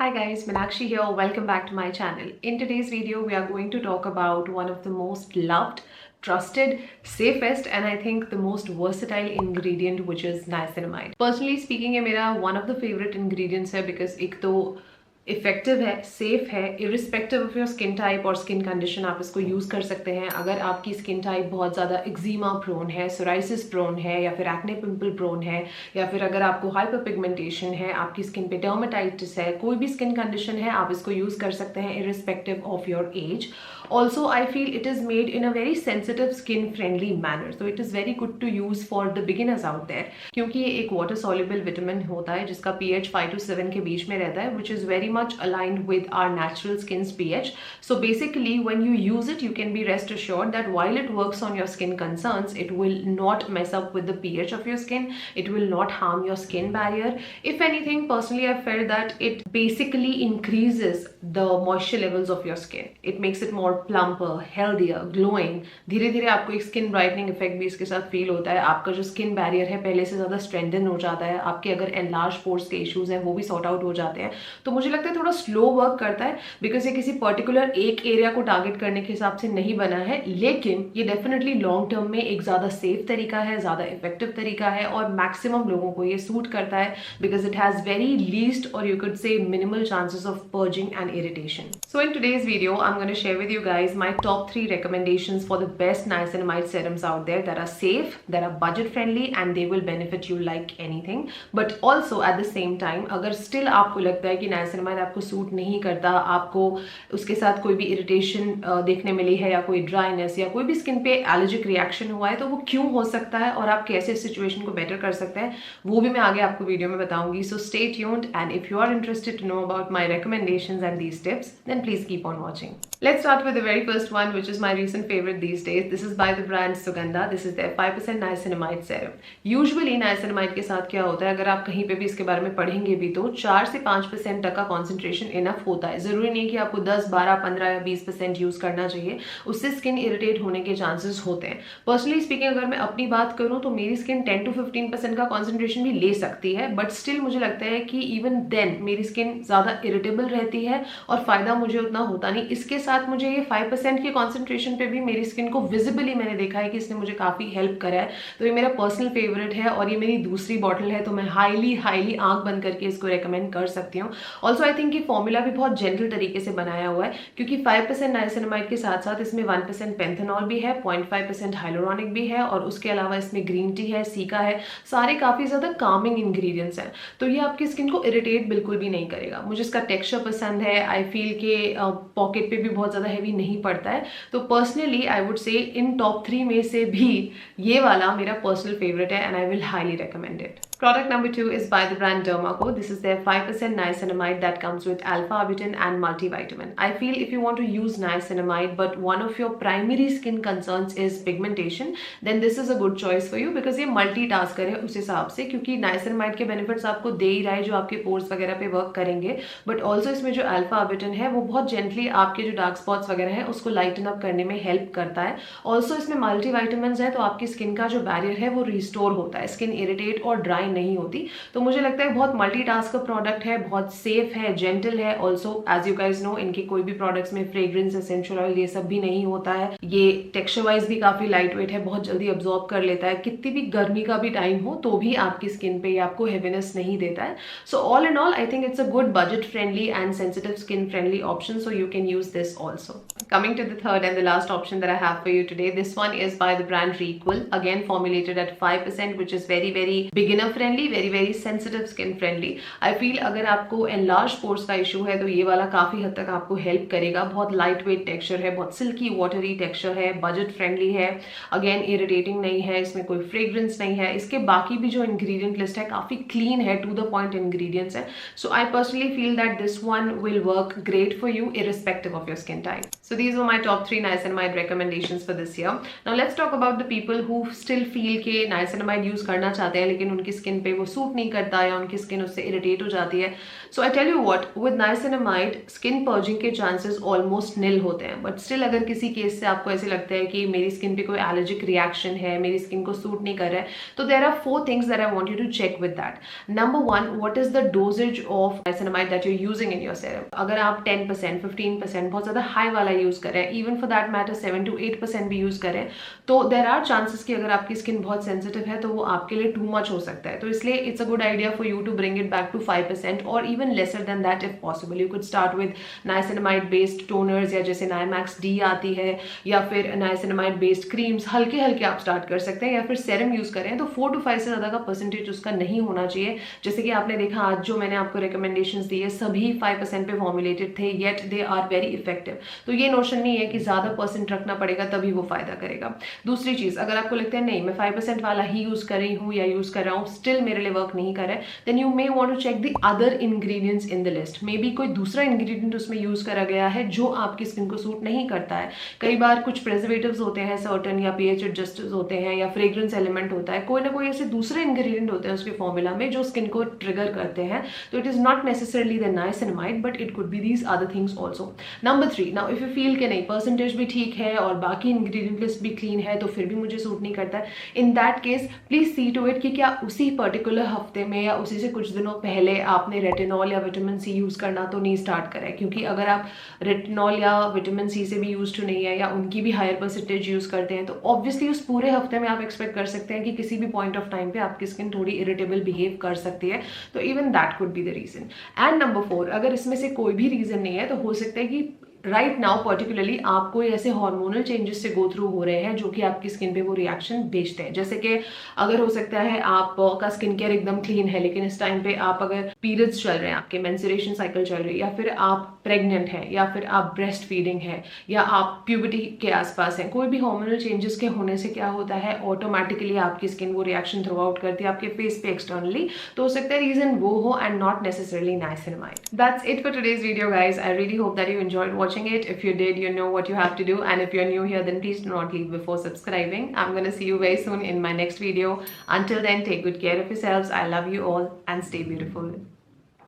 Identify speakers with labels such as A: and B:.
A: Hi guys, Meenakshi here. Welcome back to my channel. In today's video, we are going to talk about one of the most loved, trusted, safest and I think the most versatile ingredient, which is niacinamide. Personally speaking, ये मेरा one of the favorite ingredients है because एक तो effective है, safe है, irrespective of your skin type और skin condition आप इसको यूज़ कर सकते हैं। अगर आपकी स्किन टाइप बहुत ज़्यादा एक्जिमा प्रोन है, सोराइसिस प्रोन है या फिर एक्ने पिंपल प्रोन है या फिर अगर आपको हाइपर पिगमेंटेशन है, आपकी स्किन पे डर्मेटाइटिस है, कोई भी स्किन कंडीशन है, आप इसको यूज़ कर सकते हैं irrespective of your age. Also, I feel it is made in a very sensitive skin friendly manner, so it is very good to use for the beginners out there. क्योंकि ये एक water soluble vitamin होता है जिसका pH 5 to 7 के बीच में रहता है, which is very much aligned with our natural skin's pH. So basically, when you use it, you can be rest assured that while it works on your skin concerns, it will not mess up with the pH of your skin. It will not harm your skin barrier. If anything, personally, I felt that it basically increases the moisture levels of your skin. It makes it more plumper, healthier, glowing. धीरे धीरे आपको एक skin brightening effect भी इसके साथ feel होता है. आपका जो स्किन बैरियर है पहले से ज़्यादा स्ट्रेंथन हो जाता है. आपके अगर एनलार्ज पोर्स के इश्यूज हैं वो भी सॉर्ट आउट हो जाते हैं. तो मुझे लगता है थोड़ा स्लो वर्क करता है बिकॉज ये किसी पर्टिकुलर एक एरिया को टारगेट करने के हिसाब से नहीं बना है, लेकिन ये डेफिनेटली लॉन्ग टर्म में एक ज़्यादा सेफ तरीका है, ज़्यादा इफेक्टिव तरीका है और मैक्सिमम लोगों को ये सूट करता है because it has very least और you could say minimal chances of purging and irritation. So in today's video I am gonna share with you guys my top 3 recommendations for the best niacinamide serums out there that are safe, that are budget friendly and they will benefit you like anything. But also at the same time, अगर still आपको लगता है कि niacinamide आपको suit नहीं करता, आपको उसके साथ कोई भी इरिटेशन देखने मिली है या कोई ड्राइनेस या कोई भी स्किन पे एलर्जिक रिएक्शन हुआ है, तो वो क्यों हो सकता है और आप कैसे इस सिचुएशन को बेटर कर सकते हैं वो भी मैं आगे आपको वीडियो में बताऊंगी. So stay tuned and if you are interested to know about my recommendations and these tips, then please keep on watching. Let's start with the very first one, which is my recent favorite these days. This is by the brand Sugandha. This is their 5% niacinamide serum. Usually niacinamide के साथ क्या होता है, अगर आप कहीं पे भी इसके बारे में पढ़ेंगे भी तो 4 से 5% तक का कॉन्सेंट्रेशन इनफ होता है. जरूरी नहीं कि आपको 10, 12, 15 या 20% यूज करना चाहिए, उससे स्किन इरिटेट होने के चांसेस होते हैं. पर्सनली स्पीकिंग अगर मैं अपनी बात करूँ तो मेरी स्किन 10 to 15% का कॉन्सेंट्रेशन भी ले सकती है, बट स्टिल मुझे लगता है कि इवन देन मेरी स्किन ज़्यादा इरिटेबल रहती है और फायदा मुझे उतना होता नहीं. इसके साथ मुझे ये 5% के कॉन्सेंट्रेशन पे भी मेरी स्किन को विजिबली मैंने देखा है कि इसने मुझे काफ़ी हेल्प करा है. तो ये मेरा पर्सनल फेवरेट है और ये मेरी दूसरी बॉटल है, तो मैं हाईली आंख बंद करके इसको रेकमेंड कर सकती हूँ. ऑल्सो आई थिंक ये फॉर्मूला भी बहुत जेंटल तरीके से बनाया हुआ है क्योंकि 5% नाइसिनामाइड के साथ साथ इसमें 1% पेंथेनॉल भी है, 0.5% हाइलोरॉनिक भी है और उसके अलावा इसमें ग्रीन टी है, सीका है. सारे काफ़ी ज़्यादा कामिंग इंग्रीडियंट्स हैं, तो ये आपकी स्किन को इरिटेट बिल्कुल भी नहीं करेगा. मुझे इसका टेक्सचर पसंद है. आई फील के पॉकेट पे भी बहुत ज़्यादा हैवी नहीं पड़ता है. तो personally I would say in top 3 में से भी ये वाला मेरा पर्सनल फेवरेट है and I will highly recommend it. Product number 2 is by the brand Dermaco. This is their 5% niacinamide that comes with alpha-arbutin and multivitamin. I feel if you want to use niacinamide but one of your primary skin concerns is pigmentation, then this is a good choice for you because ये multitasker है उस हिसाब से, क्योंकि niacinamide के benefits आपको दे ही रहा है जो आपके pores वगैरह पे वर्क करेंगे, but also इसमें जो alpha-arbutin है वो बहुत gently आपके जो dark spots वगैरह हैं उसको lighten up करने में help करता है. Also इसमें multivitamins है तो आपकी स्किन का जो barrier है वो restore होता है, स्किन irritate और dry नहीं होती. तो मुझे लगता है बहुत मल्टीटास्कर प्रोडक्ट है, बहुत सेफ है, जेंटल है. Also as you guys know इनके कोई भी प्रोडक्ट्स में फ्रेग्रेंस, एसेंशियल ऑयल ये सब भी नहीं होता है. ये टेक्सचर वाइज भी काफी लाइट वेट है, बहुत जल्दी अब्सॉर्ब कर लेता है. कितनी भी गर्मी का भी टाइम हो तो भी आपकी स्किन पे आपको हेवीनेस नहीं देता है. So all in all I think it's a good budget friendly and sensitive skin friendly option, so you can use this also. Coming to the third and the last option that I have for you today, this one is by the brand Requel, again formulated at 5%, which is very beginner friendly, very sensitive skin friendly. I feel अगर आपको enlarged pores का issue है तो ये वाला काफी हद तक आपको help करेगा. बहुत light weight texture है, बहुत silky watery texture है, budget friendly है, again irritating नहीं है, इसमें कोई fragrance नहीं है. इसके बाकी भी जो ingredient list है काफी clean है, to the point ingredients है. So I personally feel that this one will work great for you irrespective of your skin type. So these were my top 3 niacinamide recommendations for this year. Now let's talk about the people who still feel कि niacinamide use करना चाहते हैं लेकिन उनकी skin पे वो suit नहीं करता या उनकी स्किन उससे इरिटेट हो जाती है. So I tell you what, with niacinamide skin purging के चांसेस ऑलमोस्ट निल होते हैं. बट स्टिल अगर किसी केस से आपको ऐसे लगता है कि मेरी स्किन पे कोई एलर्जिक रिएक्शन है, मेरी स्किन को सूट नहीं कर रहा है, तो there are 4 things that I want you to check with that. Number 1, what is the dosages of niacinamide that you are using in your serum. अगर आप 10%, 15%, बहुत ज्यादा हाई वाला यूज करें, even for that matter 7 to 8% भी use करें, तो there are chances कि अगर आपकी स्किन बहुत सेंसिटिव है तो वो आपके लिए टू मच हो सकता है. तो इसलिए it's a good idea for you to bring it back to 5% और even lesser than that if possible. You could start with niacinamide based toners या जैसे नाइमैक्स डी आती है, या फिर नाइसिनामाइड बेस्ड क्रीम्स हल्के हल्के आप स्टार्ट कर सकते हैं, या फिर सेरम यूज करें तो 4 to 5 से ज्यादा का परसेंटेज उसका नहीं होना चाहिए. जैसे कि आपने देखा आज जो मैंने आपको रिकमेंडेशंस दी है सभी 5% पे फॉर्मुलेटेड थे, yet they are very effective. तो ये नोशन नहीं है कि ज्यादा परसेंट रखना पड़ेगा तभी वो फायदा करेगा. दूसरी चीज, अगर आपको लगता है नहीं मैं 5% वाला ही यूज कर रही हूँ या यूज कर रहा हूँ स्टिल मेरे लिए वर्क नहीं कर रहा है, then you may want to check the other ingredients in the list. Maybe कोई दूसरा इंग्रेडिएंट उसमें यूज करा गया है जो आपकी स्किन को सूट नहीं करता है. कई बार कुछ प्रिजर्वेटिव्स होते हैं सर्टेन, या pH एडजस्टर्स होते हैं, या फ्रेग्रेंस एलिमेंट होता है, कोई ना कोई ऐसे दूसरे इंग्रेडिएंट होते हैं उसके फॉर्मूला में जो स्किन को ट्रिगर करते हैं. तो it is not necessarily the niacinamide but it could be these other things also. Number 3, now if you feel कि नहीं परसेंटेज भी ठीक है और बाकी इंग्रेडिएंट लिस्ट भी क्लीन है तो फिर भी मुझे सूट नहीं करता है, in that case please see to it कि क्या उसी पर्टिकुलर हफ्ते में या उसी से कुछ दिनों पहले आपने रेटिनॉल या विटामिन सी यूज करना तो नहीं स्टार्ट करा है. क्योंकि अगर आप रेटिनॉल या विटामिन सी से भी यूज टू नहीं है या उनकी भी हायर परसेंटेज यूज करते हैं तो ऑब्वियसली उस पूरे हफ्ते में आप एक्सपेक्ट कर सकते हैं कि किसी भी पॉइंट ऑफ टाइम पे आपकी स्किन थोड़ी इरिटेबल बिहेव कर सकती है. तो even that could be the reason. And number 4, अगर इसमें से कोई भी रीजन नहीं है तो हो सकता है कि राइट नाउ पर्टिकुलरली आप कोई ऐसे हार्मोनल चेंजेस से गो थ्रू हो रहे हैं जो कि आपकी स्किन पे वो रिएक्शन भेजते हैं. जैसे कि अगर हो सकता है आपका स्किन केयर एकदम क्लीन है लेकिन इस टाइम पे आप अगर पीरियड्स चल रहे हैं, आपके मेंस्ट्रुएशन साइकिल चल रही है, या फिर आप प्रेग्नेंट हैं, या फिर आप ब्रेस्ट फीडिंग है, या आप प्यूबर्टी के आसपास हैं, कोई भी हार्मोनल चेंजेस के होने से क्या होता है ऑटोमेटिकली आपकी स्किन वो रिएक्शन थ्रू आउट करती है आपके फेस पे एक्सटर्नली. तो हो सकता है रीजन वो हो and not necessarily niacinamide. That's it for today's video guys. I really hope that you enjoyed watching it. If you did, you know what you have to do, and if you're new here then please do not leave before subscribing. I'm gonna see you very soon in my next video. Until then, take good care of yourselves. I love you all and stay beautiful.